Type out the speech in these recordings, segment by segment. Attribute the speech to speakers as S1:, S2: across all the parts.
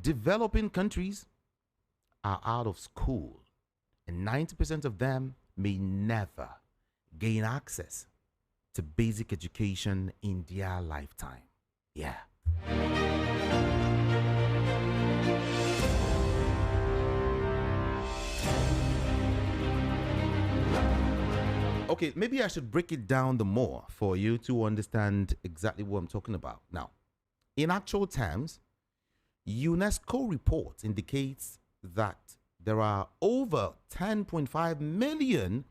S1: developing countries are out of school, and 90% of them may never gain access to basic education in their lifetime. Yeah. Okay, maybe I should break it down the more for you to understand exactly what I'm talking about. Now, in actual terms, UNESCO report indicates that there are over 10.5 million,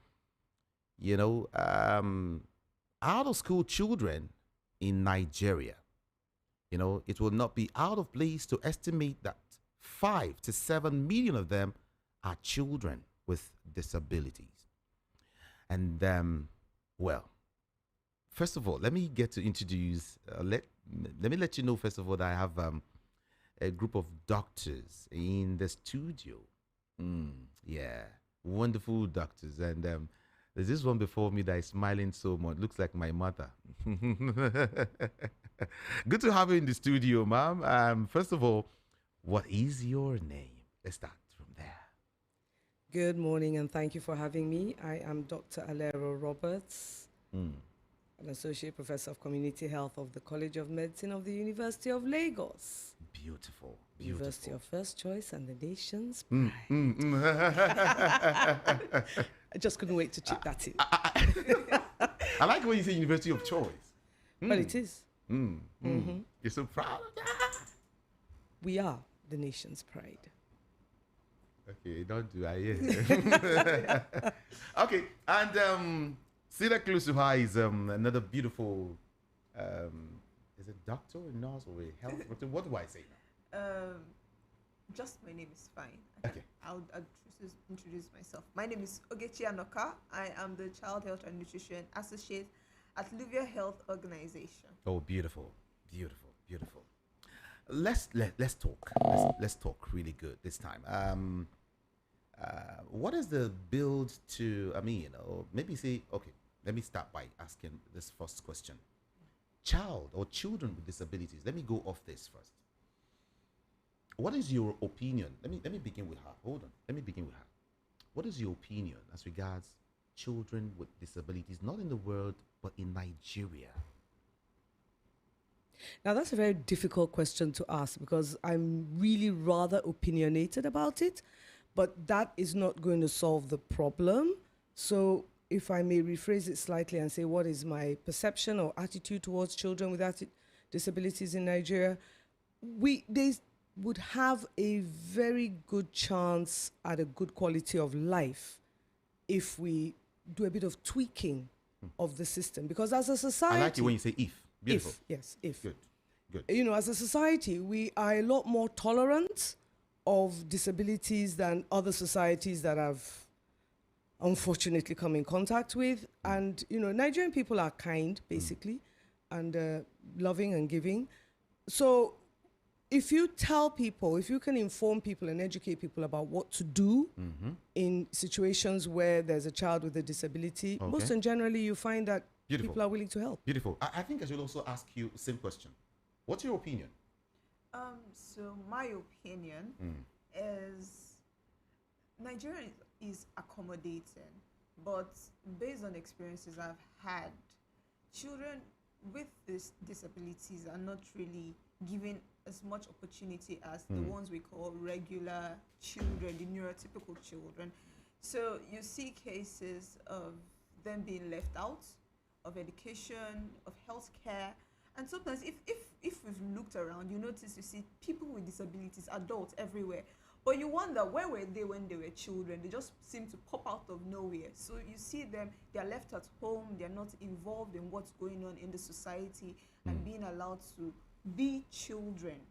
S1: out of school children in Nigeria. It will not be out of place to estimate that 5 to 7 million of them are children with disabilities. And well, first of all, let me get to introduce. Let me let you know first of all that I have a group of doctors in the studio. Yeah, wonderful doctors, and there's this one before me that is smiling so much. Looks like my mother. Good to have you in the studio, ma'am. First of all, what is your name? Let's start from there.
S2: Good morning, and thank you for having me. I am Dr. Alero Roberts, an Associate Professor of Community Health of the College of Medicine of the University of Lagos.
S1: Beautiful.
S2: University of first choice and the nation's
S1: Mm,
S2: pride.
S1: mm, mm.
S2: I just couldn't wait to chip that in.
S1: I like when you say University of Choice.
S2: Well, it is.
S1: You're so proud of that.
S2: We are the nation's pride.
S1: Okay, don't do I hear. Okay, and sit up close to her is another beautiful is it doctor or nurse or a health worker? What do I say now?
S3: Just my name is fine.
S1: Okay.
S3: I'll introduce myself. My name is Ogechi Anoka. I am the Child Health and Nutrition Associate at Luvia Health Organization.
S1: Oh, beautiful. Let's talk. Let's talk really good this time. What is the build to? Maybe say okay. Let me start by asking this first question. Child or children with disabilities. Let me go off this first. What is your opinion? Let me begin with her. Hold on. Let me begin with her. What is your opinion as regards children with disabilities, not in the world, but in Nigeria?
S2: Now, that's a very difficult question to ask because I'm really rather opinionated about it, but that is not going to solve the problem. So if I may rephrase it slightly and say, what is my perception or attitude towards children with disabilities in Nigeria? They would have a very good chance at a good quality of life if we do a bit of tweaking of the system. Because as a society...
S1: I like it when you say if. Beautiful.
S2: If.
S1: Good.
S2: As a society, we are a lot more tolerant of disabilities than other societies that have unfortunately come in contact with. And, Nigerian people are kind, basically, and loving and giving. So if you can inform people and educate people about what to do in situations where there's a child with a disability, most and generally you find that people are willing to help.
S1: Beautiful. I think I should also ask you the same question. What's your opinion?
S3: So my opinion is Nigeria is accommodating, but based on experiences I've had, children with these disabilities are not really given as much opportunity as the ones we call regular children, the neurotypical children. So you see cases of them being left out of education, of healthcare. And sometimes if we've looked around, you see people with disabilities, adults everywhere. But you wonder, where were they when they were children? They just seem to pop out of nowhere. So you see them, they're left at home, they're not involved in what's going on in the society and being allowed to be children.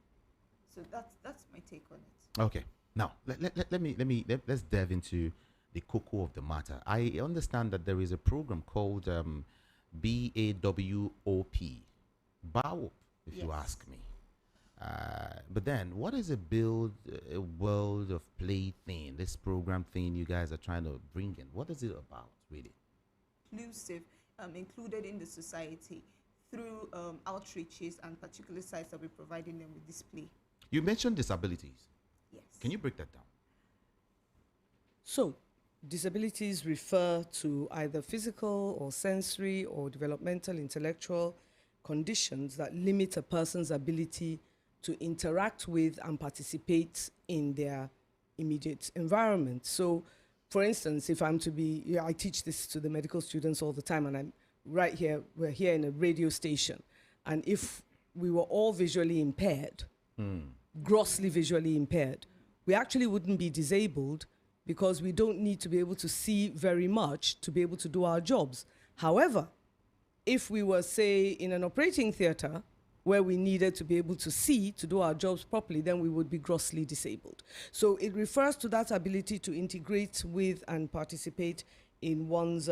S3: So that's my take on it.
S1: Okay. Now, let's delve into the cocoa of the matter. I understand that there is a program called BAWOP, BAWOP, if you ask me. But then, what is a world of play thing, this program thing you guys are trying to bring in? What is it about, really?
S3: Inclusive, included in the society through outreaches and particular sites that we're providing them with display.
S1: You mentioned disabilities.
S3: Yes.
S1: Can you break that down?
S2: So, disabilities refer to either physical or sensory or developmental, intellectual conditions that limit a person's ability to interact with and participate in their immediate environment. So, for instance, if I'm to be, yeah, I teach this to the medical students all the time, and I'm right here, we're here in a radio station, and if we were all visually impaired, grossly visually impaired, we actually wouldn't be disabled because we don't need to be able to see very much to be able to do our jobs. However, if we were, say, in an operating theater where we needed to be able to see to do our jobs properly, then we would be grossly disabled. So it refers to that ability to integrate with and participate in one's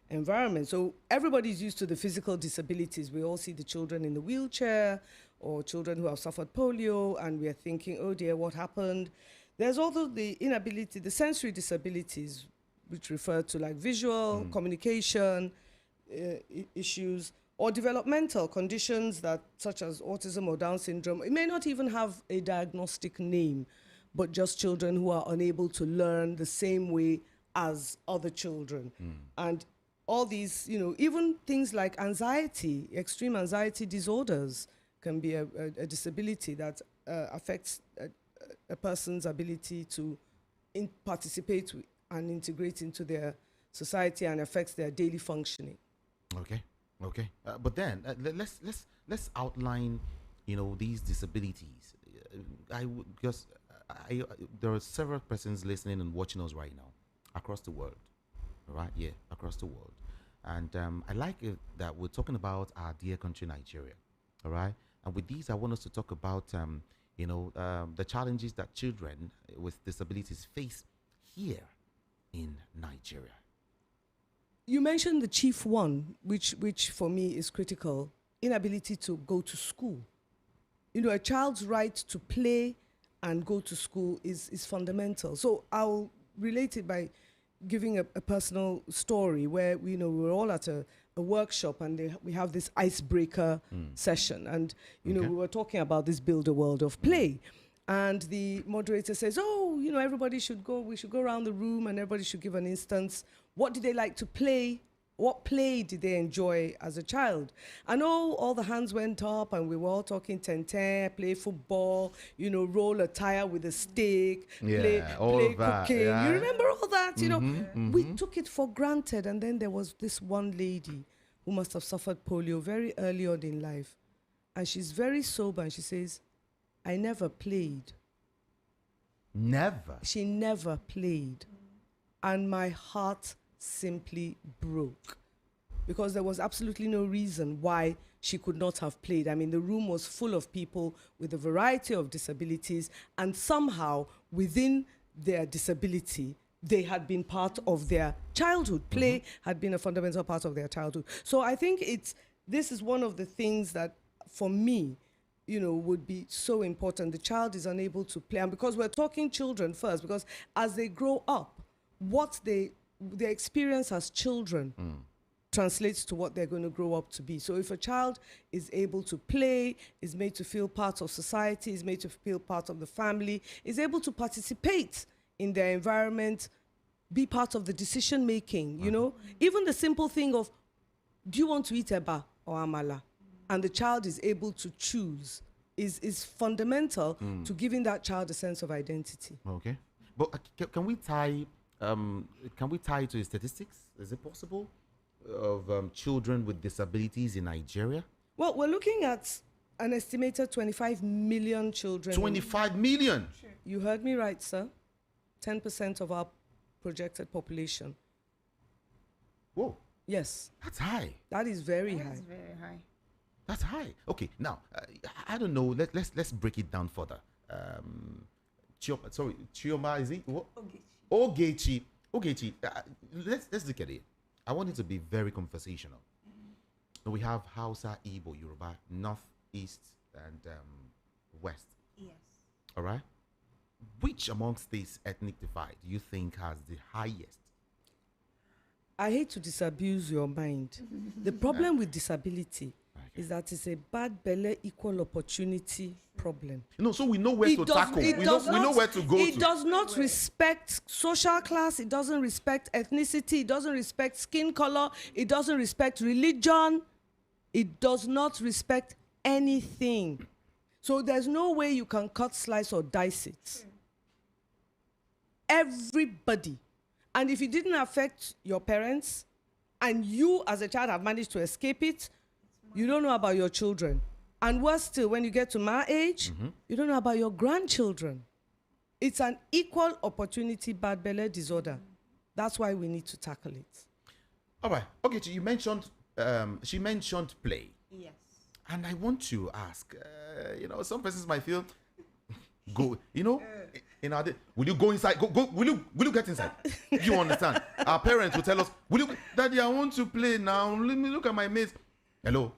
S2: environment. So everybody's used to the physical disabilities. We all see the children in the wheelchair or children who have suffered polio, and we are thinking, oh dear, what happened? There's also the inability, the sensory disabilities, which refer to like visual, communication issues, or developmental conditions that, such as autism or Down syndrome. It may not even have a diagnostic name, but just children who are unable to learn the same way as other children. And all these, you know, even things like anxiety, extreme anxiety disorders can be a disability that affects a person's ability to participate and integrate into their society and affects their daily functioning.
S1: Okay, okay. But then let's outline, you know, these disabilities. There are several persons listening and watching us right now across the world, right? Yeah, across the world. And I like it that we're talking about our dear country, Nigeria, all right? And with these, I want us to talk about, the challenges that children with disabilities face here in Nigeria.
S2: You mentioned the chief one, which for me is critical, inability to go to school. You know, a child's right to play and go to school is fundamental. So I'll relate it by giving a personal story where, you know, we were all at a workshop, and we have this icebreaker session. And, you know, we were talking about this build a world of play. And the moderator says, oh, you know, we should go around the room and everybody should give an instance. What did they like to play? What play did they enjoy as a child? And all the hands went up, and we were all talking ten, play football, you know, roll a tire with a stick, play
S1: of that,
S2: cooking.
S1: yeah.
S2: You remember all that? You know, we took it for granted. And then there was this one lady who must have suffered polio very early on in life. And she's very sober, and she says, I never played.
S1: Never.
S2: She never played. And my heart simply broke, because there was absolutely no reason why she could not have played. I mean, the room was full of people with a variety of disabilities, and somehow within their disability, they had been part of their childhood. Play had been a fundamental part of their childhood. So I think this is one of the things that, for me, you know, would be so important. The child is unable to play. And because we're talking children first, because as they grow up, what their experience as children translates to what they're going to grow up to be. So if a child is able to play, is made to feel part of society, is made to feel part of the family, is able to participate in their environment, be part of the decision making, you know, even the simple thing of, do you want to eat eba or amala? And the child is able to choose is fundamental to giving that child a sense of identity.
S1: Okay. But can we tie it to statistics? Is it possible of children with disabilities in Nigeria?
S2: Well, we're looking at an estimated 25 million children.
S1: 25 million?
S3: Sure.
S2: You heard me right, sir. 10% of our projected population.
S1: Whoa,
S2: Yes,
S1: that's high.
S2: that is very
S3: That
S2: high.
S3: is very high.
S1: That's high. Okay, now I don't know. Let's break it down further. Chioma, is it what?
S3: Okay.
S1: Ogechi. Let's look at it. I want it to be very conversational. We have Hausa, Igbo, Yoruba, North, East, and West.
S3: Yes.
S1: All right. Which amongst these ethnic divide do you think has the highest?
S2: I hate to disabuse your mind. The problem with disability is that it's a bad belly equal opportunity problem.
S1: So we know where to tackle. We know where to go
S2: It
S1: to.
S2: does not respect social class. It doesn't respect ethnicity. It doesn't respect skin color. It doesn't respect religion. It does not respect anything. So there's no way you can cut, slice, or dice it. Everybody. And if it didn't affect your parents, and you as a child have managed to escape it, you don't know about your children. And worse still, when you get to my age, you don't know about your grandchildren. It's an equal opportunity bad belly disorder. That's why we need to tackle it.
S1: All right. Okay, so you mentioned, she mentioned play.
S3: Yes.
S1: And I want to ask, some persons might feel, will you go inside? Will you get inside? You understand? Our parents will tell us, Daddy, I want to play now. Let me look at my mates. Hello?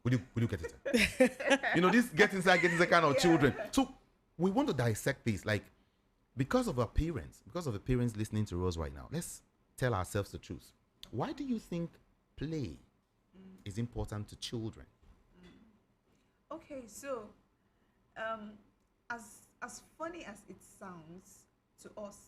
S1: Will you get inside? This get inside kind of children. So we want to dissect this, like, because of the parents listening to us right now, let's tell ourselves the truth. Why do you think play is important to children?
S3: Okay, so as funny as it sounds to us,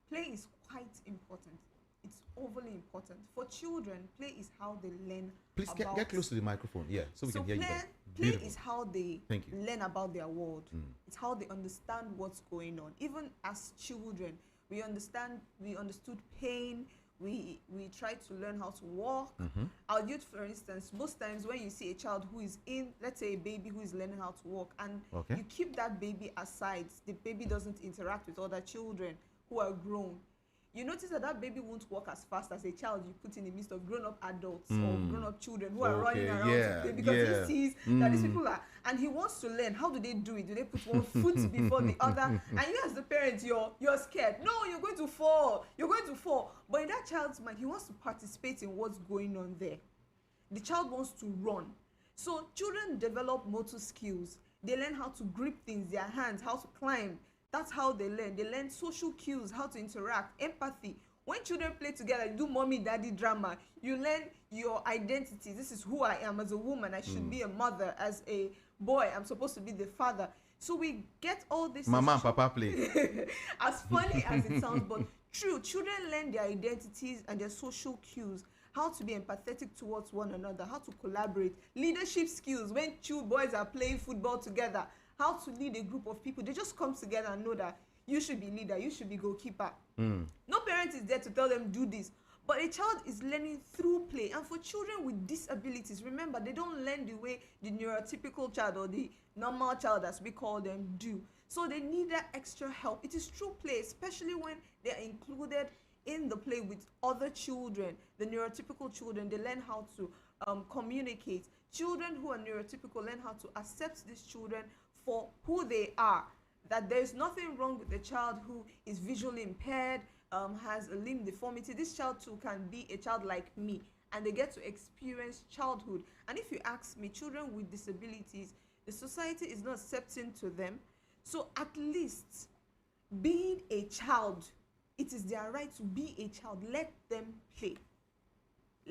S3: play is quite important. It's overly important. For children, play is how they learn.
S1: Please get close to the microphone, so we can hear you better.
S3: Play
S1: Beautiful.
S3: is how they learn about their world. It's how they understand what's going on. Even as children, we understood pain. We try to learn how to walk. Our youth, for instance, most times when you see a child who is let's say a baby who is learning how to walk, and you keep that baby aside, the baby doesn't interact with other children who are grown, you notice that baby won't walk as fast as a child you put in the midst of grown-up adults or grown-up children who are running around to play, because he sees that these people are, and he wants to learn. How do they do it? Do they put one foot before the other? And you as the parent, you're scared. No, you're going to fall. You're going to fall. But in that child's mind, he wants to participate in what's going on there. The child wants to run. So children develop motor skills. They learn how to grip things, their hands, how to climb. That's how they learn. They learn social cues, how to interact, empathy. When children play together, you do mommy, daddy drama. You learn your identity. This is who I am as a woman. I should be a mother. As a boy, I'm supposed to be the father. So we get all this.
S1: Mama and papa play.
S3: As funny as it sounds, but true. Children learn their identities and their social cues, how to be empathetic towards one another, how to collaborate, leadership skills. When two boys are playing football together, how to lead a group of people. They just come together and know that you should be leader, you should be goalkeeper. No parent is there to tell them do this, but a child is learning through play. And for children with disabilities, remember, they don't learn the way the neurotypical child or the normal child, as we call them, do. So they need that extra help. It is through play, especially when they are included in the play with other children. The neurotypical children, they learn how to communicate. Children who are neurotypical learn how to accept these children for who they are, that there's nothing wrong with a child who is visually impaired, has a limb deformity. This child too can be a child like me, and they get to experience childhood. And if you ask me, children with disabilities, the society is not accepting to them. So at least being a child, it is their right to be a child. Let them play.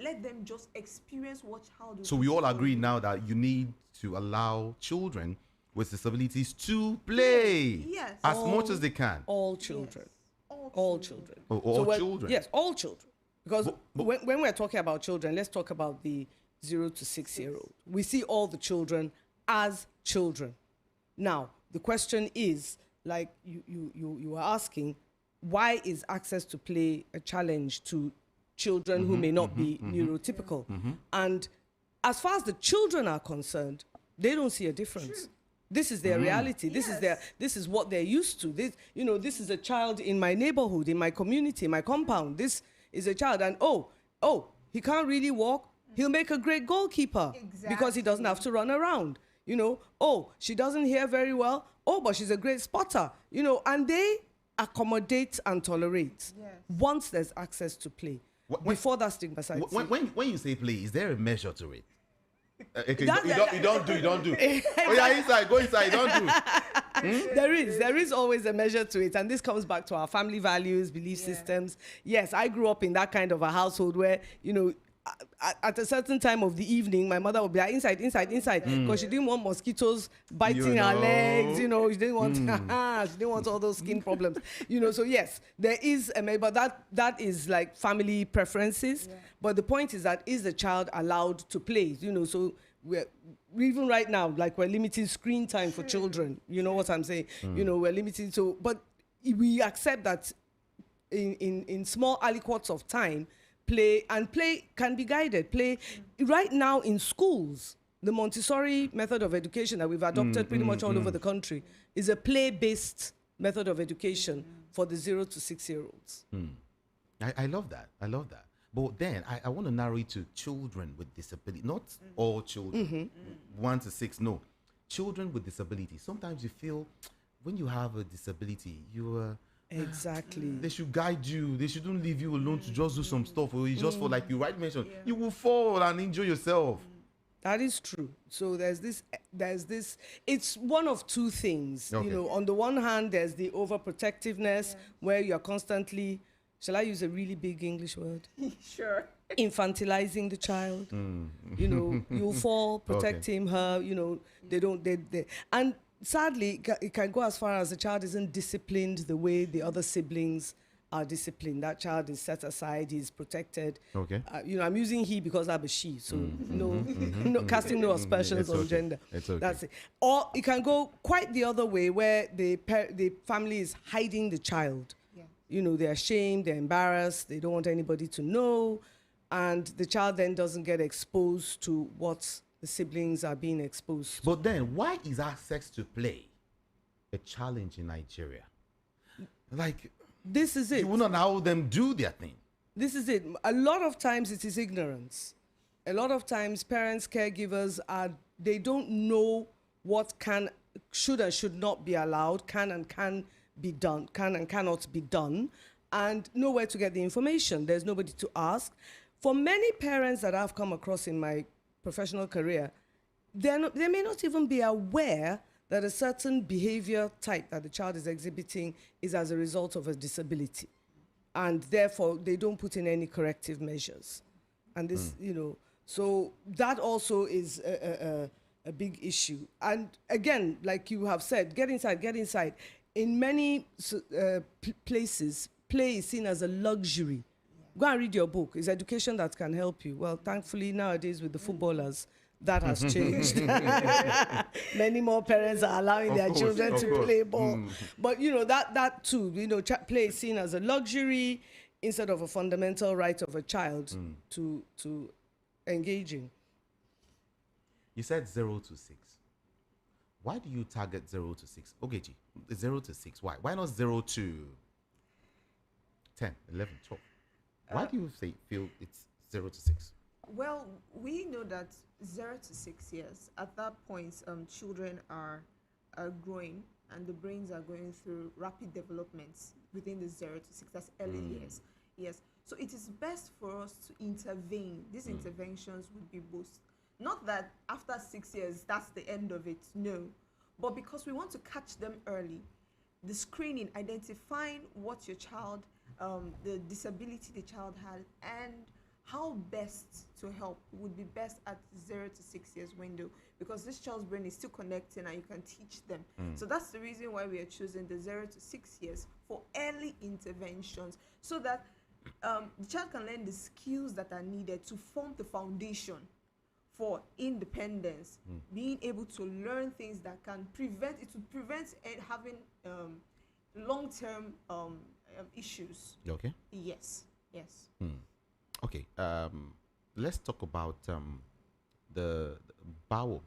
S3: Let them just experience what childhood.
S1: So we all agree now that you need to allow children with disabilities to play as much as they can.
S2: All children.
S3: Yes.
S2: All children.
S1: Oh, all children.
S2: Yes, all children. Because when we're talking about children, let's talk about the 0 to 6 year old. We see all the children as children. Now, the question is, like you were asking, why is access to play a challenge to children who may not be neurotypical? And as far as the children are concerned, they don't see a difference.
S3: True.
S2: This is their reality. This
S3: Yes.
S2: this is what they're used to. This is a child in my neighborhood, in my community, my compound. This is a child, and he can't really walk. He'll make a great goalkeeper because he doesn't have to run around. She doesn't hear very well. But she's a great spotter. And they accommodate and tolerate once there's access to play. Before that stigmatization.
S1: When you say play, is there a measure to it? You don't do. Oh yeah, inside, go inside, don't do.
S2: There is always a measure to it, and this comes back to our family values, belief systems. Yes, I grew up in that kind of a household where at a certain time of the evening, my mother would be like, inside, inside, inside, because she didn't want mosquitoes biting her legs, she didn't want, she didn't want all those skin problems, so yes, there is, but that is like family preferences.
S3: Yeah.
S2: But the point is the child allowed to play, so even right now, like we're limiting screen time for children, you know what I'm saying? We're limiting, but we accept that in small aliquots of time, play can be guided. Play right now in schools, the Montessori method of education that we've adopted pretty much all over the country is a play-based method of education for the 0 to 6 year olds.
S1: I love that. I love that. But then I want to narrow it to children with disability, not all children, 1 to 6. No, children with disability. Sometimes you feel when you have a disability,
S2: Exactly.
S1: they should guide you. They shouldn't leave you alone to just do some stuff. Or you just fall, like you rightly mentioned, you will fall and injure yourself.
S2: That is true. So there's this, it's one of two things.
S1: Okay.
S2: On the one hand, there's the overprotectiveness where you're constantly, shall I use a really big English word?
S3: Sure.
S2: Infantilizing the child. You'll fall, protect him, her, they and sadly, it can go as far as the child isn't disciplined the way the other siblings are disciplined. That child is set aside, he's protected.
S1: Okay.
S2: I'm using he because I'm a she, so no casting no aspersions on gender.
S1: It's okay.
S2: That's it. Or it can go quite the other way, where the family is hiding the child.
S3: Yeah.
S2: They're ashamed, they're embarrassed, they don't want anybody to know, and the child then doesn't get exposed to what the siblings are being exposed to.
S1: But then, why is access to play a challenge in Nigeria? Like,
S2: This is it.
S1: you will not allow them do their thing.
S2: This is it. A lot of times it is ignorance. A lot of times parents, caregivers they don't know what should and should not be allowed, can and cannot be done, and nowhere to get the information. There's nobody to ask. For many parents that I've come across in my professional career, they may not even be aware that a certain behavior type that the child is exhibiting is as a result of a disability. And therefore, they don't put in any corrective measures. And this, so that also is a big issue. And again, like you have said, get inside, get inside. In many places, play is seen as a luxury. Go and read your book. It's education that can help you. Well, thankfully, nowadays with the footballers, that has changed. Many more parents are allowing their children to play ball. But, that too, play is seen as a luxury instead of a fundamental right of a child to engage in.
S1: You said 0 to 6. Why do you target 0 to 6? Okay, 0 to 6. Why? Why not 0 to 10, 11, 12? Why do you feel it's 0 to 6?
S3: Well, we know that 0 to 6 years, at that point, children are growing and the brains are going through rapid developments within the 0 to 6. That's early years. Yes. So it is best for us to intervene. These interventions would be both. Not that after 6 years, that's the end of it. No. But because we want to catch them early, the screening, identifying what your child, the disability the child has, and how best to help would be best at 0 to 6 years window, because this child's brain is still connecting and you can teach them. So that's the reason why we are choosing the 0 to 6 years for early interventions, so that the child can learn the skills that are needed to form the foundation for independence, being able to learn things that can prevent having long-term issues.
S1: Okay.
S3: Yes.
S1: Okay. Let's talk about the BAWOP,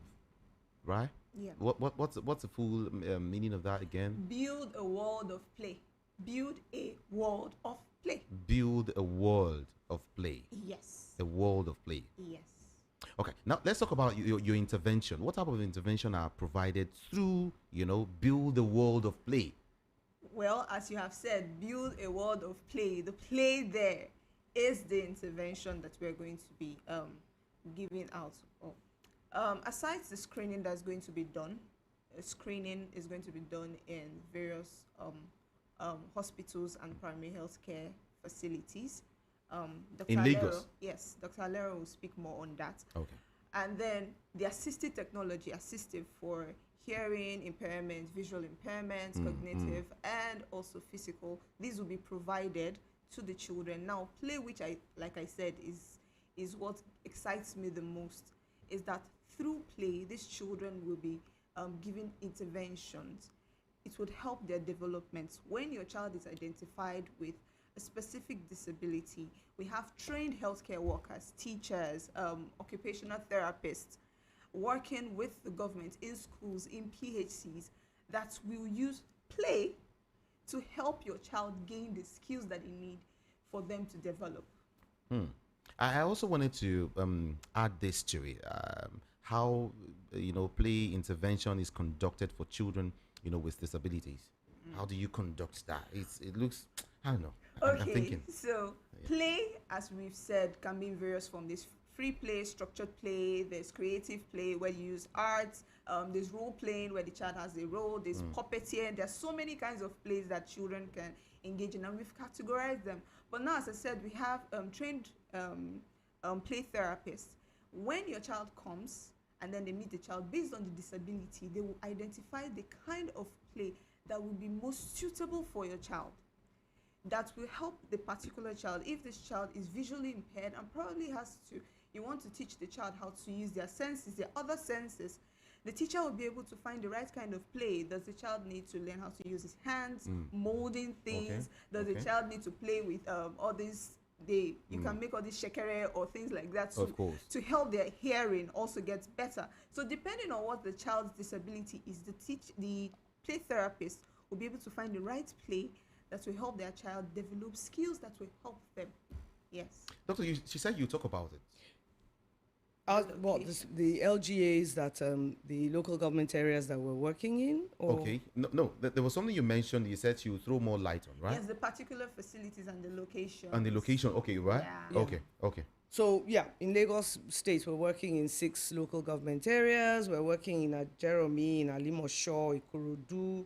S1: right?
S3: Yeah.
S1: What's the full meaning of that again?
S3: Build a world of play. Build a world of play.
S1: Build a world of play.
S3: Yes.
S1: A world of play.
S3: Yes.
S1: Okay. Now let's talk about your intervention. What type of intervention are provided through, build a world of play?
S3: Well, as you have said, build a world of play. The play there is the intervention that we're going to be giving out of. Aside the screening that's going to be done, screening is going to be done in various hospitals and primary health care facilities. Dr.
S1: In
S3: Alero,
S1: Lagos.
S3: yes, Dr. Alero will speak more on that.
S1: Okay.
S3: And then the assistive technology, assistive for hearing impairments, visual impairments, cognitive, and also physical. These will be provided to the children. Now, play, which like I said, is what excites me the most, is that through play, these children will be given interventions. It would help their development. When your child is identified with a specific disability, we have trained healthcare workers, teachers, occupational therapists, working with the government in schools, in PHCs, that will use play to help your child gain the skills that they need for them to develop.
S1: I also wanted to add this to it. How play intervention is conducted for children with disabilities. How do you conduct that? It looks, I don't know. I'm
S3: Okay,
S1: thinking.
S3: so play, as we've said, can be in various forms. There's free play, structured play, there's creative play where you use arts, there's role playing where the child has a role, there's puppeteering. There's so many kinds of plays that children can engage in, and we've categorized them. But now, as I said, we have trained play therapists. When your child comes and then they meet the child, based on the disability, they will identify the kind of play that will be most suitable for your child, that will help the particular child. If this child is visually impaired and probably you want to teach the child how to use their senses, their other senses, the teacher will be able to find the right kind of play. Does the child need to learn how to use his hands, molding things? Does the child need to play with all these, you can make all these shekere or things like that to help their hearing also get better. So depending on what the child's disability is, the play therapist will be able to find the right play that will help their child develop skills that will help them. Yes.
S1: Doctor, she said you talk about it.
S2: The LGAs that the local government areas that we're working in? Or?
S1: Okay. No, there was something you mentioned. You said you throw more light on, right?
S3: Yes, the particular facilities and the location.
S1: And the location, okay, right?
S3: Yeah.
S1: Okay.
S2: So, in Lagos State, we're working in 6 local government areas. We're working in Ajeromi, in Alimosho, Ikorodu,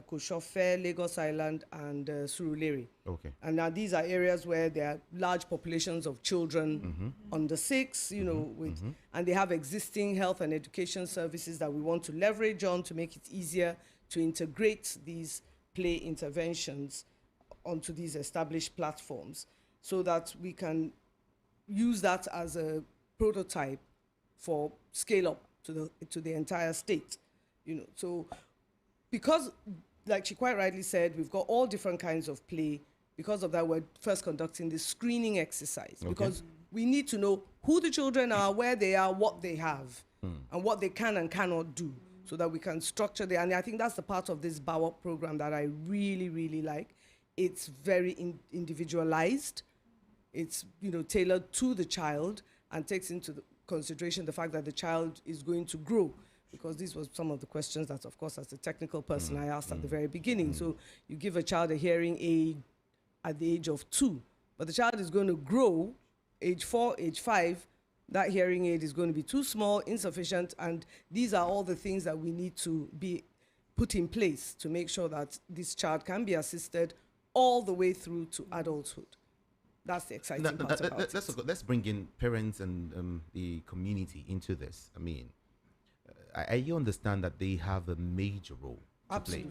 S2: Koshofe, Lagos Island, and Surulere.
S1: Okay.
S2: And now these are areas where there are large populations of children under 6, and they have existing health and education services that we want to leverage on to make it easier to integrate these play interventions onto these established platforms, so that we can use that as a prototype for scale up to the entire state. So because, like she quite rightly said, we've got all different kinds of play. Because of that, we're first conducting this screening exercise, because we need to know who the children are, where they are, what they have, and what they can and cannot do, so that we can structure the. And I think that's the part of this BAWOP program that I really, really like. It's very individualized. It's tailored to the child and takes into consideration the fact that the child is going to grow. Because these were some of the questions that, of course, as a technical person, I asked at the very beginning. So you give a child a hearing aid at the age of 2, but the child is going to grow, age 4, age 5, that hearing aid is going to be too small, insufficient, and these are all the things that we need to be put in place to make sure that this child can be assisted all the way through to adulthood. That's the exciting part about it.
S1: Let's bring in parents and the community into this. I mean, I understand that they have a major role to play.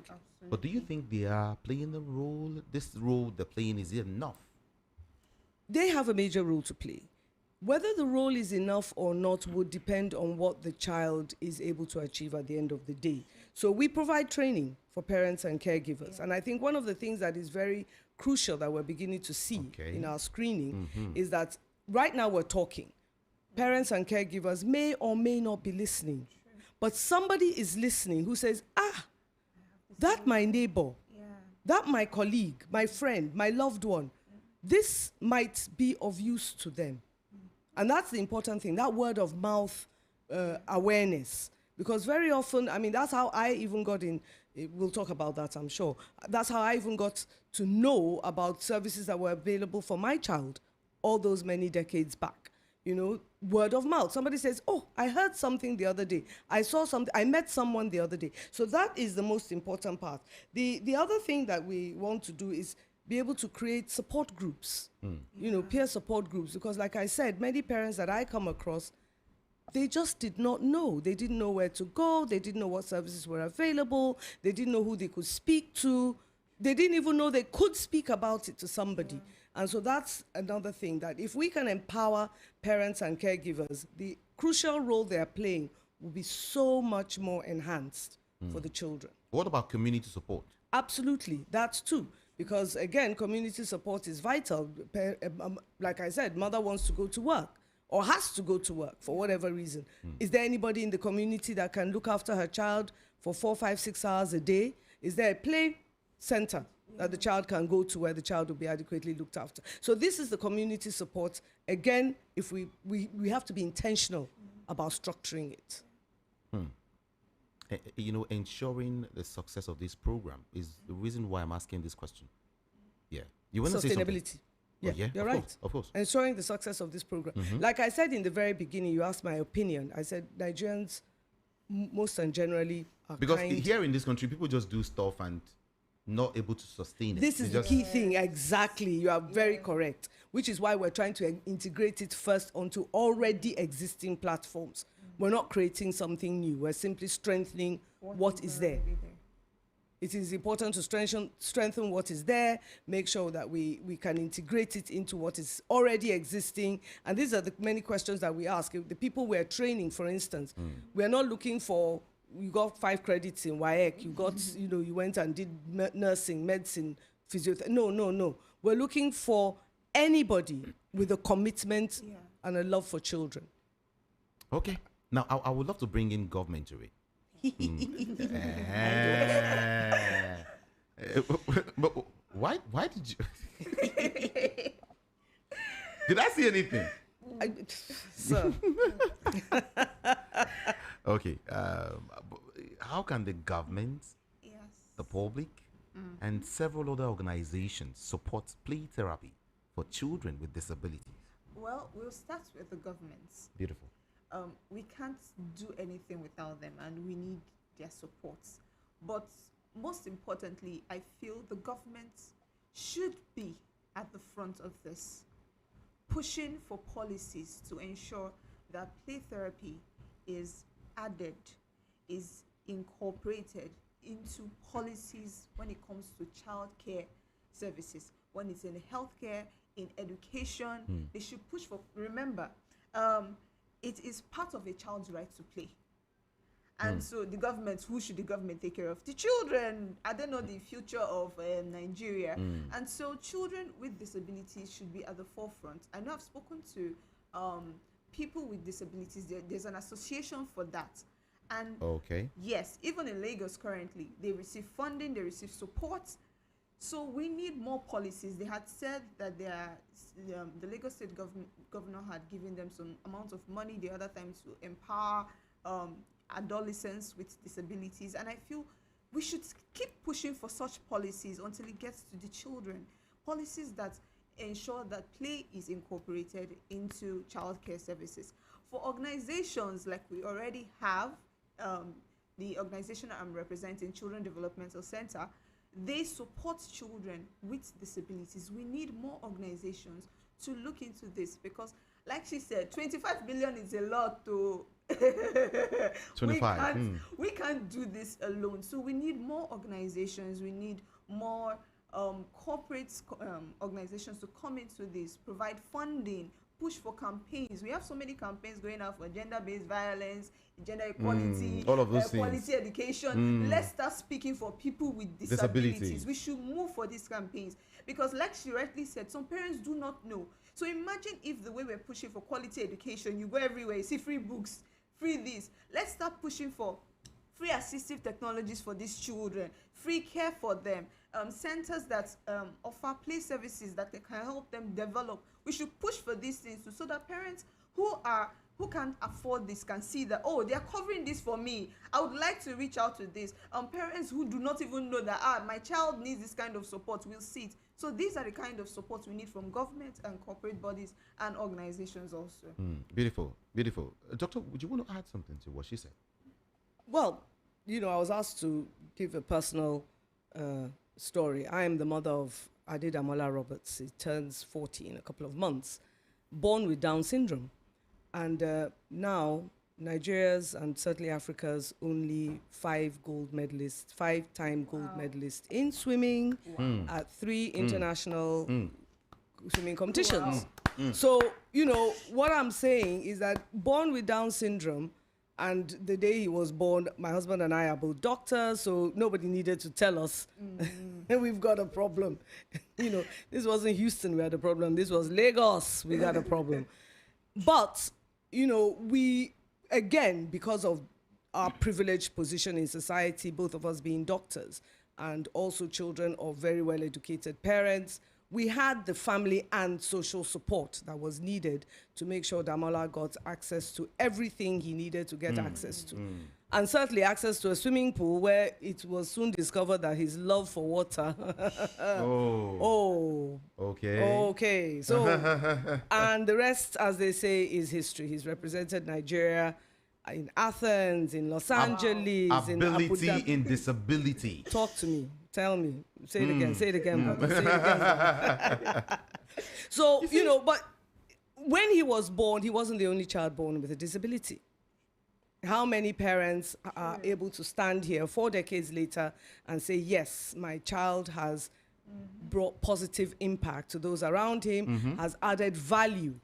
S1: But do you think they are playing the role? This role they're playing, is it enough?
S2: They have a major role to play. Whether the role is enough or not would depend on what the child is able to achieve at the end of the day. So we provide training for parents and caregivers. And I think one of the things that is very crucial that we're beginning to see in our screening is that right now we're talking. Parents and caregivers may or may not be listening. But somebody is listening who says, that my neighbor, that my colleague, my friend, my loved one, this might be of use to them. And that's the important thing, that word of mouth awareness. Because very often, that's how I even got in, we'll talk about that, I'm sure. That's how I even got to know about services that were available for my child all those many decades back. Word of mouth. Somebody says, I heard something the other day. I saw something. I met someone the other day. So that is the most important part. The other thing that we want to do is be able to create support groups, peer support groups. Because like I said, many parents that I come across, they just did not know. They didn't know where to go. They didn't know what services were available. They didn't know who they could speak to. They didn't even know they could speak about it to somebody. And so that's another thing, that if we can empower parents and caregivers, the crucial role they are playing will be so much more enhanced for the children.
S1: What about community support?
S2: Absolutely, that too. Because again, community support is vital. Like I said, mother wants to go to work or has to go to work for whatever reason. Is there anybody in the community that can look after her child for 4, 5, 6 hours a day? Is there a play center that the child can go to where the child will be adequately looked after? So this is the community support. Again, if we have to be intentional about structuring it.
S1: Ensuring the success of this program is the reason why I'm asking this question. Yeah. You want to say something?
S2: Sustainability. Yeah,
S1: Oh, yeah,
S2: you're
S1: of
S2: right.
S1: course, of course.
S2: Ensuring the success of this program. Like I said in the very beginning, you asked my opinion. I said Nigerians, most and generally, are
S1: Because
S2: kind.
S1: here in this country, people just do stuff and not able to sustain it.
S2: This
S1: They
S2: is
S1: just,
S2: the key thing. Exactly. You are very correct. Which is why we're trying to integrate it first onto already existing platforms. We're not creating something new. We're simply strengthening what is there. It is important to strengthen what is there, make sure that we can integrate it into what is already existing. And these are the many questions that we ask. The people we're training, for instance, we're not looking for, you got 5 credits in WAEC, you got, you went and did nursing, medicine, physiotherapy. No. We're looking for anybody with a commitment and a love for children.
S1: okay. Now, I would love to bring in government to it. But why did you... Did I see anything?
S2: Sir,
S1: Okay. How can the government,
S3: Yes.
S1: the public, and several other organizations support play therapy for children with disabilities?
S3: Well, we'll start with the governments.
S1: Beautiful.
S3: We can't do anything without them, and we need their support. But most importantly, I feel the government should be at the front of this, pushing for policies to ensure that play therapy is added, is incorporated into policies when it comes to childcare services, when it's in healthcare, in education. They should push for, remember, it is part of a child's right to play. And so the government, who should the government take care of? The children. I don't know, the future of Nigeria. And so children with disabilities should be at the forefront. I know I've spoken to people with disabilities. There's an association for that. And
S1: Okay.
S3: yes, even in Lagos currently, they receive funding, they receive support. So we need more policies. They had said that the Lagos State governor had given them some amount of money the other time to empower adolescents with disabilities. And I feel we should keep pushing for such policies until it gets to the children. Policies that ensure that play is incorporated into childcare services. For organizations like we already have, the organization I'm representing, Children Developmental Center, they support children with disabilities. We need more organizations to look into this because, like she said, 25 billion is a lot to
S1: 25.
S3: We can't do this alone. So we need more organizations. We need more corporate organizations to come into this, provide funding, push for campaigns. We have so many campaigns going out for gender-based violence, gender equality,
S1: all of those
S3: quality
S1: things.
S3: education. Let's start speaking for people with disabilities. We should move for these campaigns because, like she rightly said, some parents do not know. So imagine if the way we're pushing for quality education, you go everywhere, you see free books, free this. Let's start pushing for free assistive technologies for these children, free care for them, centers that offer play services that can help them develop. We should push for these things too, so that parents who can't afford this can see that, oh, they are covering this for me. I would like to reach out to this. Parents who do not even know that, my child needs this kind of support will see it. So these are the kind of support we need from government and corporate bodies and organizations also.
S1: Beautiful, beautiful. Doctor, would you want to add something to what she said?
S2: well, I was asked to give a personal story. I am the mother of Adedamola Roberts. He turns 40 in a couple of months, born with Down syndrome. And now, Nigeria's and certainly Africa's only 5-time gold medalist in swimming at 3 international swimming competitions. So, what I'm saying is that born with Down syndrome, and the day he was born, my husband and I are both doctors, so nobody needed to tell us we've got a problem. This wasn't Houston, we had a problem. This was Lagos, we got a problem. But, we, again, because of our privileged position in society, both of us being doctors and also children of very well-educated parents, we had the family and social support that was needed to make sure Damola got access to everything he needed to get access to. And certainly access to a swimming pool where it was soon discovered that his love for water. Okay. So, and the rest, as they say, is history. He's represented Nigeria in Athens, in Los Angeles, in Abu Dhabi.
S1: Ability in disability.
S2: Talk to me. Tell me. Say it again. Say it again, brother. Say it again. So, but when he was born, he wasn't the only child born with a disability. How many parents are able to stand here 4 decades later and say, yes, my child has brought positive impact to those around him, has added value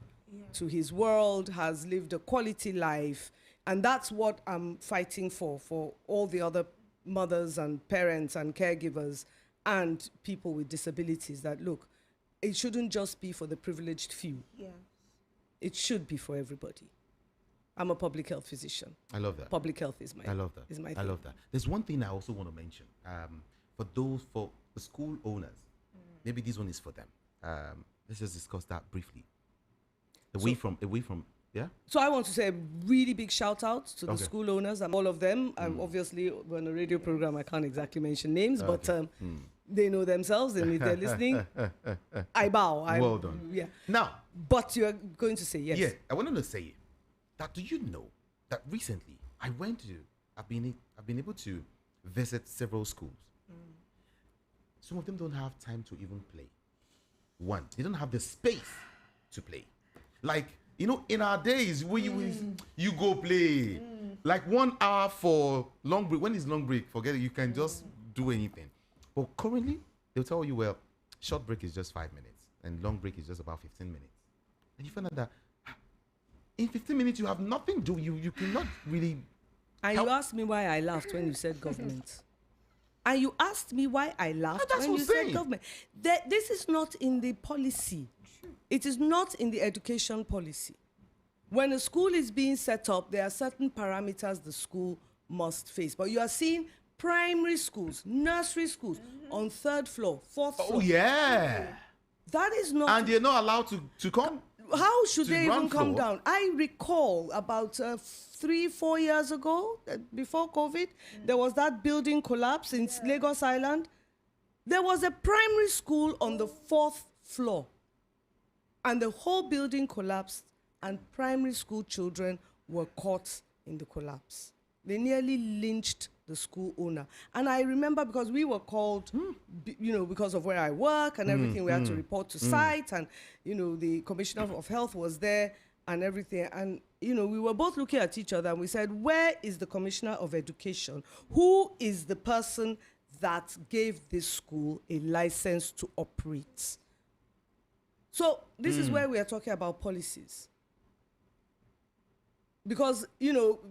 S2: to his world, has lived a quality life. And that's what I'm fighting for all the other mothers and parents and caregivers and people with disabilities, that look, it shouldn't just be for the privileged few.
S3: Yes.
S2: It should be for everybody. I'm a public health physician.
S1: I love that.
S2: Public health is my
S1: I love that.
S2: Is my
S1: I
S2: thing.
S1: love that. There's one thing I also want to mention. For the school owners, maybe this one is for them. Let's just discuss that briefly. Away from, yeah?
S2: So I want to say a really big shout out to the
S1: Okay.
S2: school owners and all of them. Obviously, we're on a radio program, I can't exactly mention names, but they know themselves, and if they're listening, I bow.
S1: Well done.
S2: Yeah.
S1: Now,
S2: But you're going to say yes.
S1: yeah, I wanted to say that, do you know that recently I've been able to visit several schools. Some of them don't have time to even play. One, they don't have the space to play. Like, in our days, you go play. Like 1 hour for long break. When it's long break, forget it. You can just do anything. But currently, they'll tell you, well, short break is just 5 minutes. And long break is just about 15 minutes. And you find out that in 15 minutes, you have nothing to do. You cannot really...
S2: And you asked me why I laughed when you said government. And you asked me why I laughed when you said government. This is not in the policy. It is not in the education policy. When a school is being set up, there are certain parameters the school must face. But you are seeing primary schools, nursery schools on 3rd floor, 4th floor.
S1: Oh, yeah.
S2: That is not...
S1: And they're not allowed to come.
S2: How should they even come
S1: floor?
S2: down? I recall about 3-4 years ago, before COVID, there was that building collapse in Lagos Island. There was a primary school on the 4th floor. And the whole building collapsed, and primary school children were caught in the collapse. They nearly lynched the school owner. And I remember, because we were called, because of where I work and everything, we had to report to site, and, the Commissioner of Health was there and everything. And, we were both looking at each other and we said, where is the Commissioner of Education? Who is the person that gave this school a license to operate? So this is where we are talking about policies. Because,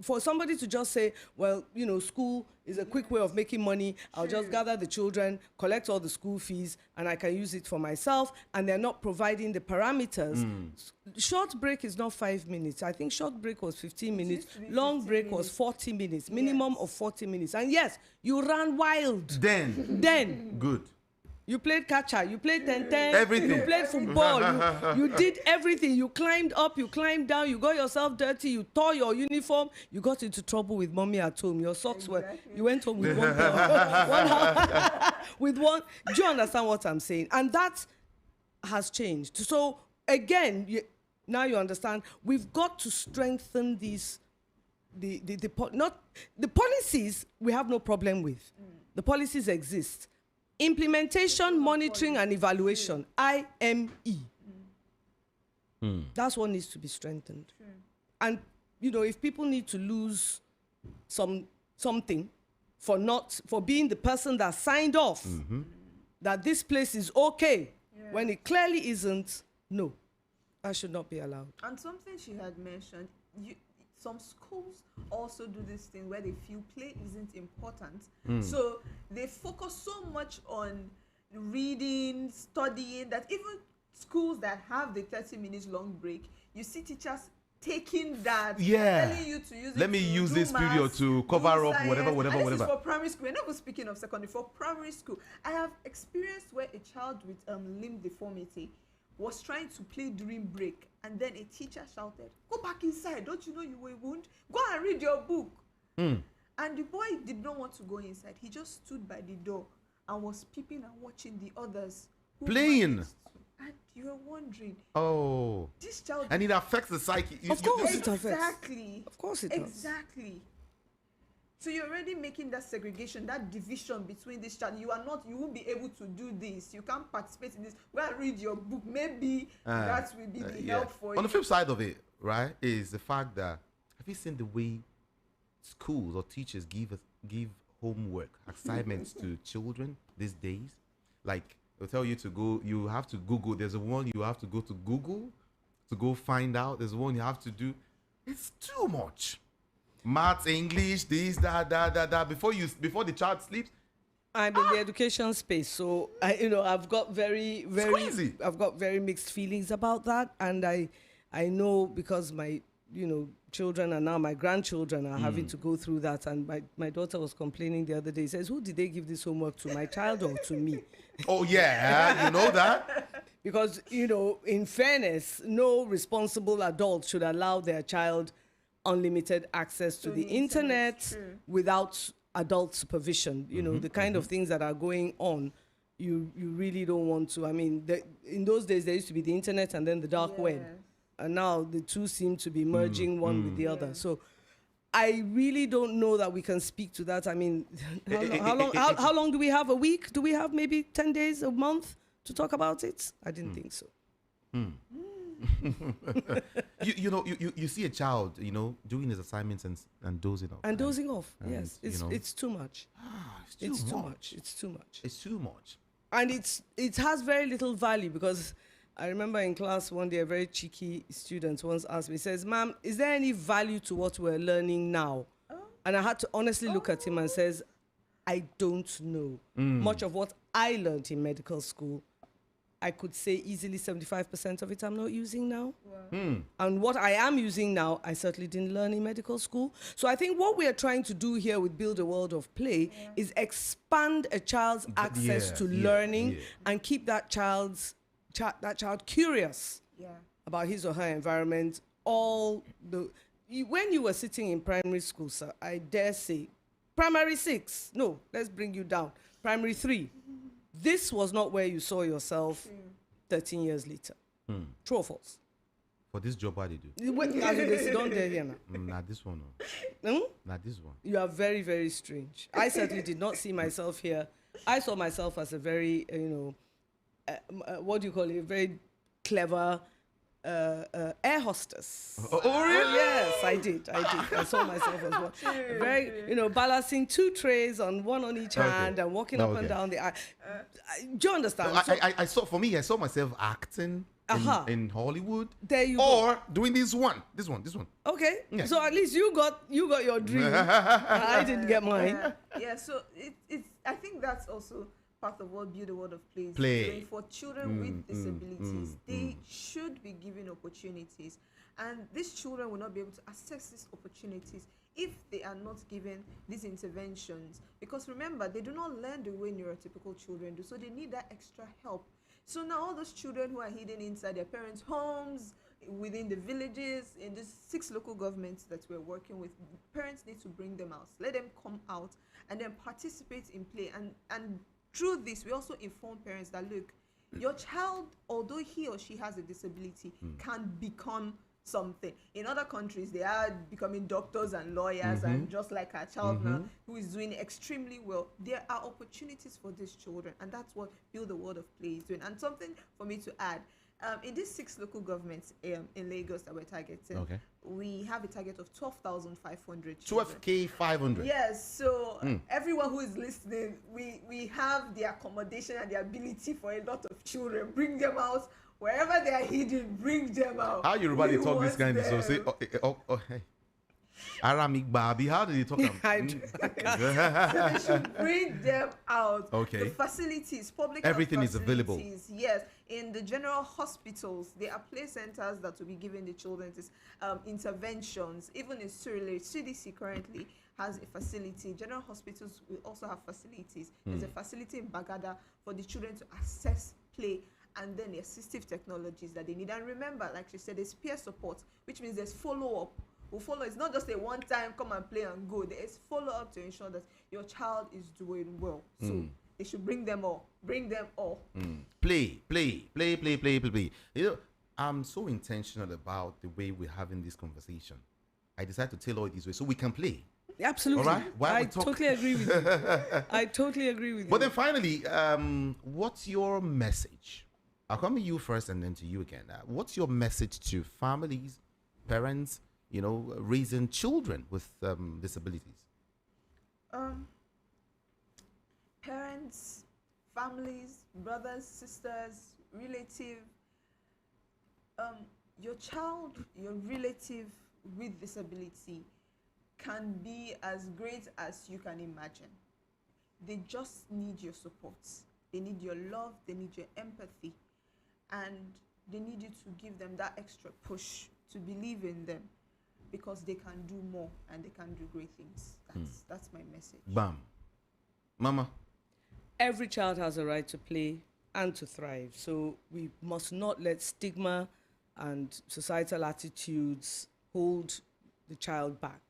S2: for somebody to just say, well, school is a quick way of making money. I'll just gather the children, collect all the school fees, and I can use it for myself. And they're not providing the parameters. Short break is not 5 minutes. I think short break was 15 minutes. Long break was 40 minutes, minimum of 40 minutes. And yes, you ran wild. Then.
S1: Good.
S2: You played catcher, you played 10-10,
S1: Everything.
S2: you played football, you did everything. You climbed up, you climbed down, you got yourself dirty, you tore your uniform, you got into trouble with mommy at home. Your socks you went home with one pair, with one. Do you understand what I'm saying? And that has changed. So again, now you understand, we've got to strengthen these, the policies we have no problem with. The policies exist. Implementation, monitoring, and evaluation, IME. That's what needs to be strengthened. And, if people need to lose something for being the person that signed off that this place is okay, when it clearly isn't, no, that should not be allowed.
S3: And something she had mentioned, some schools also do this thing where they feel play isn't important. So they focus so much on reading, studying, that even schools that have the 30 minutes long break, you see teachers taking that, telling you to use it.
S1: Let me use this period to cover up whatever.
S3: This is for primary school. We're not even speaking of secondary, for primary school. I have experienced where a child with limb deformity was trying to play during break, and then a teacher shouted, "Go back inside, don't you know you were wounded? Go and read your book." And the boy did not want to go inside. He just stood by the door and was peeping and watching the others
S1: playing.
S3: And you're wondering, this child,
S1: and it affects the psyche.
S2: Of course it affects.
S3: Exactly.
S2: Of course it does.
S3: Exactly. So you're already making that segregation, that division between this child. You won't be able to do this. You can't participate in this. Go and read your book. Maybe that will be the help for you.
S1: On the flip side of it, right, is the fact that, have you seen the way schools or teachers give homework assignments to children these days? Like, they'll tell you to go, you have to Google. There's a one you have to go to Google to go find out. There's one you have to do. It's too much. Maths, English, this, that, before the child sleeps.
S2: I'm in the education space, so I've got very mixed feelings about that, and I know, because my children and now my grandchildren are having to go through that, and my daughter was complaining the other day. Says, "Who did they give this homework to, my child or to me?"
S1: Oh yeah, you know that.
S2: Because in fairness, no responsible adult should allow their child unlimited access to the internet without adult supervision. The kind of things that are going on, you really don't want to. I mean, in those days there used to be the internet and then the dark web, and now the two seem to be merging one with the other. So I really don't know that we can speak to that. I mean, how long do we have? A week? Do we have maybe 10 days, a month to talk about it? I didn't think so.
S1: you see a child, doing his assignments and dozing off.
S2: And dozing off, yes. It's too much. It's too much. It's too much.
S1: It's too much.
S2: And it has very little value, because I remember in class one day a very cheeky student once asked me, says, "Ma'am, is there any value to what we're learning now?" And I had to honestly look at him and says, "I don't know. Much of what I learned in medical school, I could say easily 75% of it I'm not using now. And what I am using now, I certainly didn't learn in medical school." So I think what we are trying to do here with Build a World of Play is expand a child's access to learning and keep that child curious about his or her environment. When you were sitting in primary school, sir, I dare say, primary 6, no, let's bring you down, primary 3, this was not where you saw yourself 13 years later. True or false?
S1: For this job, what they do?
S2: Don't dare here now.
S1: Not this one. No. Not this one.
S2: You are very, very strange. I certainly did not see myself here. I saw myself as a very, what do you call it? A very clever air hostess.
S1: Oh, really?
S2: Yes, I did. I saw myself as well. Very, balancing 2 trays one on each hand and walking up and down the aisle. Do you understand?
S1: I saw myself acting in Hollywood.
S2: There you
S1: or
S2: go.
S1: Doing this one.
S2: Okay.
S1: Yeah.
S2: So at least you got your dream. I didn't get mine.
S3: So it's I think that's also part of what Build a World of Play is
S1: Play.
S3: doing for children with disabilities. They should be given opportunities, and these children will not be able to access these opportunities if they are not given these interventions. Because remember, they do not learn the way neurotypical children do, so they need that extra help. So now all those children who are hidden inside their parents' homes, within the villages, in these 6 local governments that we're working with, parents need to bring them out, let them come out and then participate in play. And through this, we also inform parents that, look, your child, although he or she has a disability, can become something. In other countries, they are becoming doctors and lawyers, and just like our child now, who is doing extremely well. There are opportunities for these children, and that's what Build the World of Play is doing. And something for me to add, in these 6 local governments in Lagos that we're targeting,
S1: Okay.
S3: we have a target of 12,500 children.
S1: 12K 500.
S3: Yes, so everyone who is listening, we have the accommodation and the ability for a lot of children. Bring them out wherever they are hidden. Bring them out.
S1: How Yoruba they
S3: We
S1: talk this
S3: want
S1: kind of
S3: them.
S1: stuff? Say, hey. Aramik Babi, how do they talk?
S3: They should bring them out.
S1: Okay.
S3: The facilities, public
S1: Everything
S3: health
S1: is available.
S3: facilities, yes. In the general hospitals, there are play centers that will be giving the children this interventions. Even in Surrey, CDC currently has a facility. General hospitals will also have facilities. There's a facility in Bagada for the children to access play and then the assistive technologies that they need. And remember, like she said, there's peer support, which means there's follow-up. We'll follow. It's not just a one-time come and play and go. There is follow-up to ensure that your child is doing well. So they should bring them all. Bring them all.
S1: Play. You know, I'm so intentional about the way we're having this conversation. I decided to tailor it this way so we can play.
S2: Absolutely.
S1: All right? While
S2: I
S1: we talk-
S2: totally agree with you. I totally agree with you.
S1: But then finally, what's your message? I'll come to you first and then to you again. What's your message to families, parents, you know, raising children with disabilities?
S3: Parents, families, brothers, sisters, relative, your child, your relative with disability can be as great as you can imagine. They just need your support. They need your love. They need your empathy. And they need you to give them that extra push to believe in them, because they can do more and they can do great things. That's my message.
S1: Bam. Mama.
S2: Every child has a right to play and to thrive. So we must not let stigma and societal attitudes hold the child back.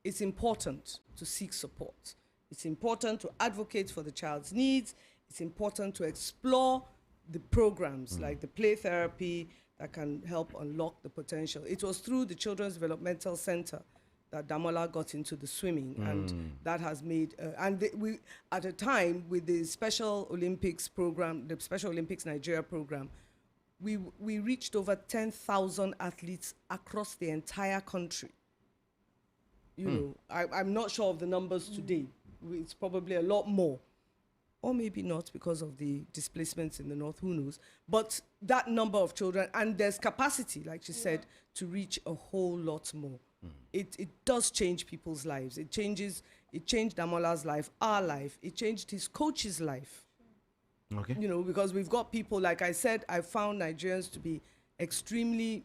S2: It's important to seek support. It's important to advocate for the child's needs. It's important to explore the programs like the play therapy that can help unlock the potential. It was through the Children's Developmental Center that Damola got into the swimming, and that has made, we at a time with the Special Olympics program, the Special Olympics Nigeria program, we reached over 10,000 athletes across the entire country. You know, I'm not sure of the numbers today. It's probably a lot more. Or maybe not because of the displacements in the north, who knows. But that number of children, and there's capacity, like she said, to reach a whole lot more. It does change people's lives. It changed Damola's life, our life. It changed his coach's life.
S1: Okay.
S2: You know, because we've got people, like I said, I found Nigerians to be extremely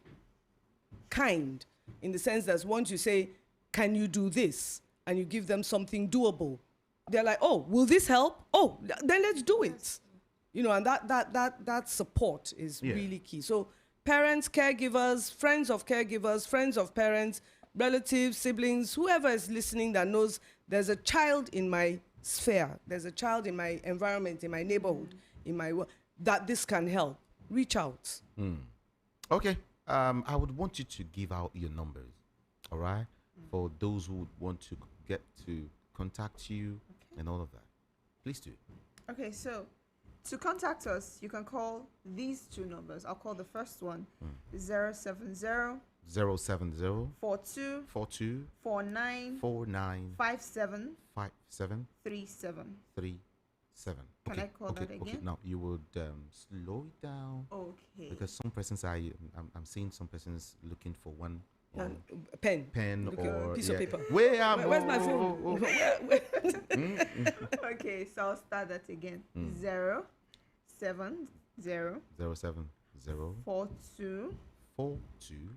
S2: kind, in the sense that once you say, can you do this? And you give them something doable, they're like, oh, will this help? Oh, then let's do it. You know, and that support is really key. So parents, caregivers, friends of parents, relatives, siblings, whoever is listening that knows there's a child in my sphere, there's a child in my environment, in my neighborhood, in my work, that this can help, reach out.
S1: Okay. I would want you to give out your numbers, all right? For those who would want to get to contact you and all of that. Please do.
S3: Okay, so to contact us, you can call these 2 numbers. I'll call the first one, 070
S1: 070
S3: 42
S1: 42
S3: 49
S1: 49
S3: 57
S1: 57
S3: 37.
S1: 37.
S3: Can I call that
S1: Okay.
S3: again?
S1: Now you would slow it down,
S3: Okay.
S1: because some persons I'm seeing some persons looking for one
S2: Pen.
S1: pen or
S2: piece of paper.
S1: Where's
S2: my phone?
S3: Okay, so I'll start that again. 070
S1: 070
S3: 42
S1: 42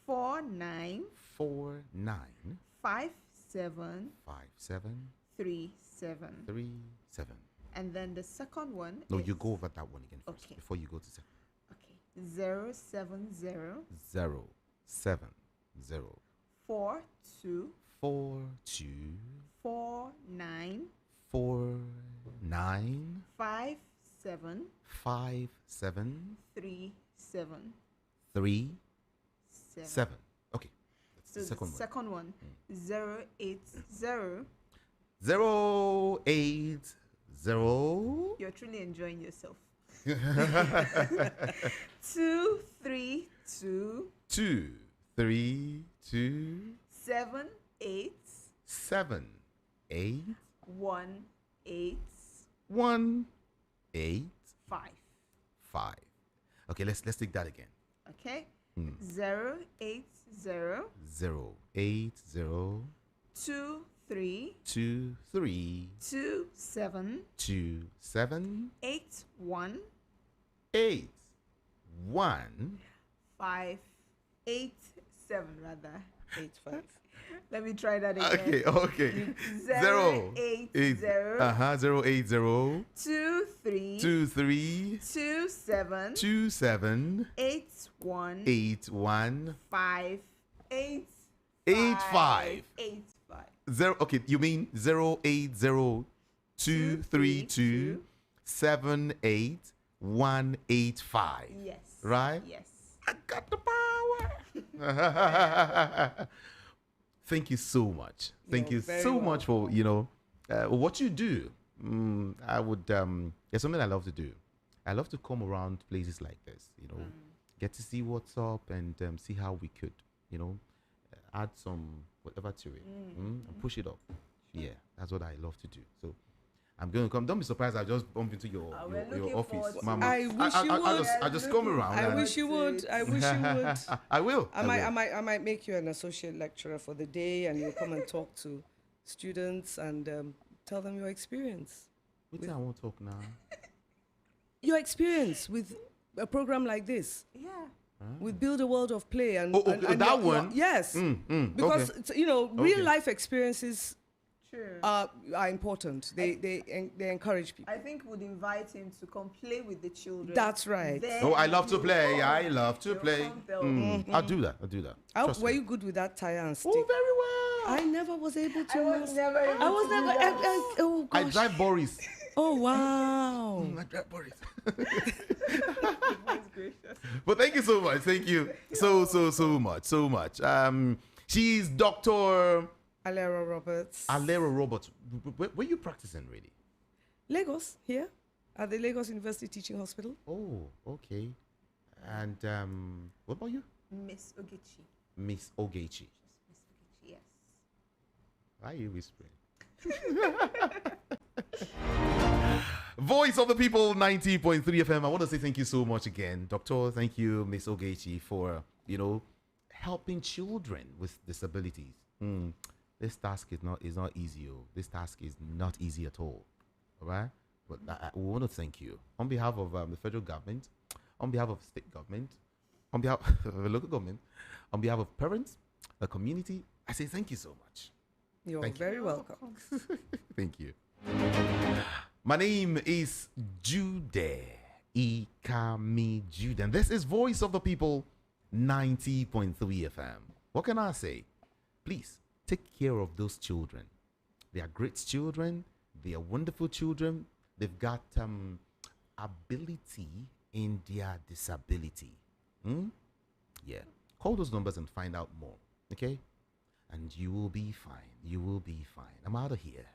S3: 49
S1: 49
S3: 57
S1: 57
S3: 37.
S1: 37.
S3: And then the second one
S1: No,
S3: is,
S1: you go over that one again first
S3: Okay.
S1: before you go to second.
S3: okay, 070
S1: 070
S3: 42
S1: 42
S3: 49
S1: 49
S3: 57
S1: 57
S3: 37.
S1: 37. 7. Okay. That's
S3: So
S1: the second
S3: the
S1: one.
S3: second one, 080.
S1: 080.
S3: You're truly enjoying yourself. 232
S1: 232
S3: 78
S1: 78
S3: 185.
S1: 185. Okay, let's take that again.
S3: Okay.
S1: Hmm.
S3: 080
S1: 080
S3: 23
S1: 23
S3: 27
S1: 27
S3: 81
S1: 81
S3: 587 rather.
S2: 85.
S3: Let me try that again.
S1: Okay.
S3: 080
S1: 080
S3: 23
S1: 23
S3: 27
S1: 27
S3: 81
S1: 81
S3: 585
S1: 85.
S3: 85.
S1: Okay, you mean 080 232 78185.
S3: Yes.
S1: Right?
S3: Yes.
S1: I got the power. Thank you so much. Thank
S2: You're
S1: you
S2: very
S1: so much for,
S2: welcome.
S1: what you do. I would, it's something I love to do. I love to come around places like this, get to see what's up and see how we could, add some whatever to it and push it up. Yeah, that's what I love to do. So I'm going to come. Don't be surprised I just bump into your
S3: we're looking
S1: your office,
S3: forward to
S1: Mama.
S2: I wish you would.
S1: I just come around.
S2: I
S1: and-
S2: wish you would. I wish you would.
S1: I will.
S2: I might make you an associate lecturer for the day, and you'll come and talk to students and tell them your experience.
S1: Wait till I won't talk now.
S2: Your experience with a program like this,
S3: Yeah.
S2: with Build a World of Play, and
S1: Oh,
S2: and
S1: that
S2: your-
S1: one?
S2: yes, because
S1: okay.
S2: it's, real
S1: Okay.
S2: life experiences
S3: True.
S2: are important. They encourage people.
S3: I think would invite him to come play with the children.
S2: That's right.
S3: Then
S1: Oh, I love to
S3: he'll
S1: play.
S3: come.
S1: I love to
S3: He'll
S1: play.
S3: come tell me.
S1: I'll do that. Trust
S2: Were
S1: me.
S2: you good with that tire and stick?
S1: Oh, very well.
S2: I never was able to.
S3: I was never able
S2: I was
S3: to do
S2: never.
S3: that.
S2: Oh
S1: I
S2: gosh.
S1: drive Boris.
S2: Oh wow.
S1: I drive Boris.
S3: Goodness gracious.
S1: But thank you so much. Thank you so much. She's Dr.
S2: Alera Roberts.
S1: Alera Roberts. Where are you practicing really?
S2: Lagos, here at the Lagos University Teaching Hospital.
S1: Oh, okay. And what about you?
S3: Miss Ogechi.
S1: Miss Ogechi.
S3: Miss Ogechi, yes.
S1: Why are you whispering? Voice of the People 90.3 FM. I want to say thank you so much again, Doctor. Thank you, Miss Ogechi, for helping children with disabilities. This task is not easy. This task is not easy at all. All right, but we want to thank you on behalf of the federal government, on behalf of state government, on behalf of the local government, on behalf of parents, the community. I say thank you so much.
S2: You're
S1: Thank you.
S2: very welcome.
S1: Thank you. My name is Jude Ikami Jude, and this is Voice of the People 90.3 FM. What can I say? Please take care of those children. They are great children. They are wonderful children. They've got ability in their disability. Yeah. Call those numbers and find out more. Okay? And you will be fine. You will be fine. I'm out of here.